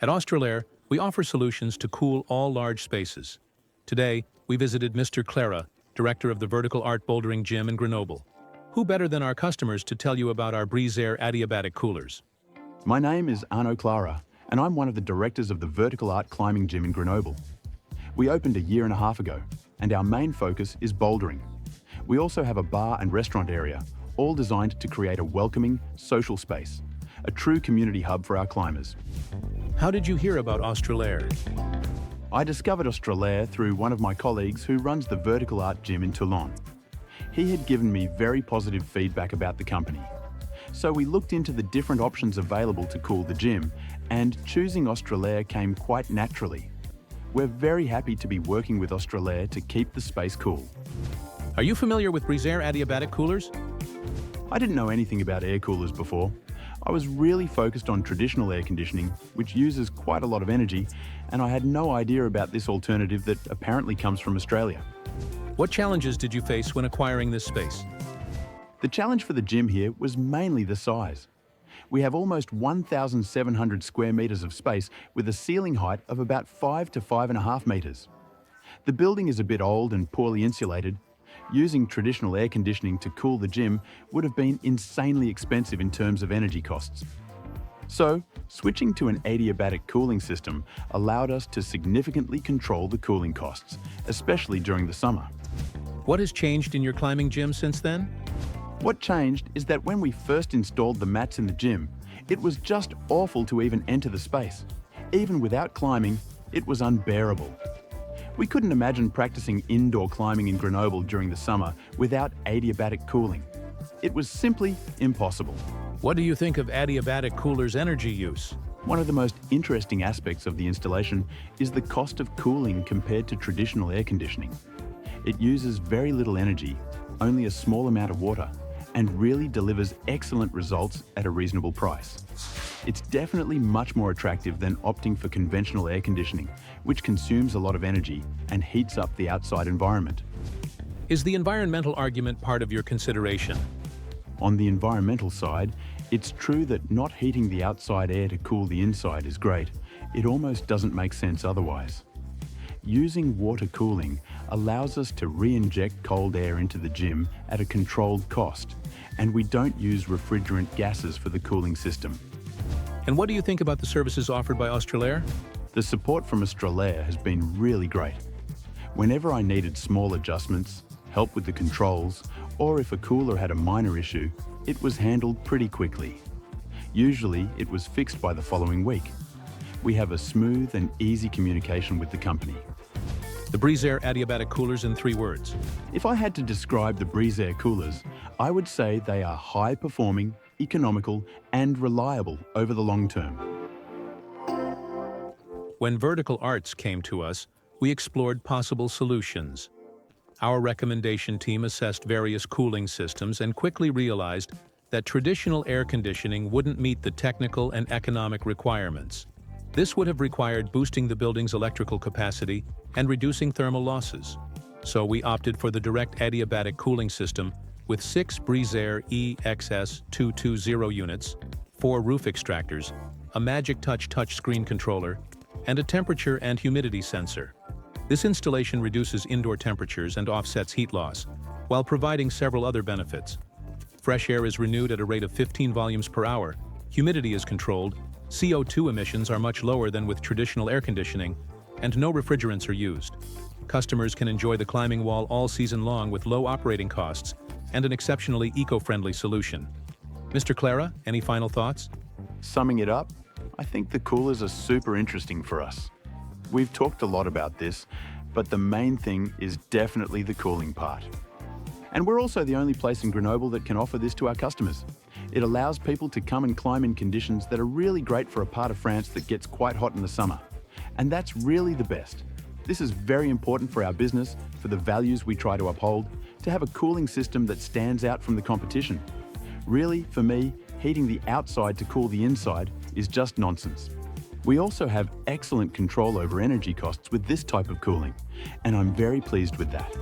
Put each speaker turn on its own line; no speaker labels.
At Australair, we offer solutions to cool all large spaces. Today, we visited Mr. Clara, director of the Vertical'Art Bouldering Gym in Grenoble. Who better than our customers to tell you about our Breezair adiabatic coolers?
My name is Arno Clara, and I'm one of the directors of the Vertical'Art Climbing Gym in Grenoble. We opened a year and a half ago, and our main focus is bouldering. We also have a bar and restaurant area, all designed to create a welcoming, social space, a true community hub for our climbers.
How did you hear about Australair?
I discovered Australair through one of my colleagues who runs the Vertical'Art Gym in Toulon. He had given me very positive feedback about the company. So we looked into the different options available to cool the gym, and choosing Australair came quite naturally. We're very happy to be working with Australair to keep the space cool.
Are you familiar with Breezair adiabatic coolers?
I didn't know anything about air coolers before. I was really focused on traditional air conditioning, which uses quite a lot of energy, and I had no idea about this alternative that apparently comes from Australia.
What challenges did you face when acquiring this space?
The challenge for the gym here was mainly the size. We have almost 1,700 square meters of space with a ceiling height of about 5 to 5.5 meters. The building is a bit old and poorly insulated. Using traditional air conditioning to cool the gym would have been insanely expensive in terms of energy costs. So, switching to an adiabatic cooling system allowed us to significantly control the cooling costs, especially during the summer.
What has changed in your climbing gym since then?
What changed is that when we first installed the mats in the gym, it was just awful to even enter the space. Even without climbing, it was unbearable. We couldn't imagine practicing indoor climbing in Grenoble during the summer without adiabatic cooling. It was simply impossible.
What do you think of adiabatic coolers' energy use?
One of the most interesting aspects of the installation is the cost of cooling compared to traditional air conditioning. It uses very little energy, only a small amount of water, and really delivers excellent results at a reasonable price. It's definitely much more attractive than opting for conventional air conditioning, which consumes a lot of energy and heats up the outside environment.
Is the environmental argument part of your consideration?
On the environmental side, it's true that not heating the outside air to cool the inside is great. It almost doesn't make sense otherwise. Using water cooling allows us to re-inject cold air into the gym at a controlled cost, and we don't use refrigerant gases for the cooling system.
And what do you think about the services offered by Australair?
The support from Australair has been really great. Whenever I needed small adjustments, help with the controls, or if a cooler had a minor issue, it was handled pretty quickly. Usually, it was fixed by the following week. We have a smooth and easy communication with the company.
The Breezair adiabatic coolers in 3 words.
If I had to describe the Breezair coolers, I would say they are high-performing, economical, and reliable over the long term.
When Vertical'Art came to us, we explored possible solutions. Our recommendation team assessed various cooling systems and quickly realized that traditional air conditioning wouldn't meet the technical and economic requirements. This would have required boosting the building's electrical capacity and reducing thermal losses. So we opted for the direct adiabatic cooling system with 6 Breezair EXS220 units, 4 roof extractors, a Magic Touch touchscreen controller, and a temperature and humidity sensor. This installation reduces indoor temperatures and offsets heat loss, while providing several other benefits. Fresh air is renewed at a rate of 15 volumes per hour, humidity is controlled, CO2 emissions are much lower than with traditional air conditioning, and no refrigerants are used. Customers can enjoy the climbing wall all season long with low operating costs and an exceptionally eco-friendly solution. Mr. Clara, any final thoughts?
Summing it up, I think the coolers are super interesting for us. We've talked a lot about this, but the main thing is definitely the cooling part. And we're also the only place in Grenoble that can offer this to our customers. It allows people to come and climb in conditions that are really great for a part of France that gets quite hot in the summer. And that's really the best. This is very important for our business, for the values we try to uphold, to have a cooling system that stands out from the competition. Really, for me, heating the outside to cool the inside is just nonsense. We also have excellent control over energy costs with this type of cooling, and I'm very pleased with that.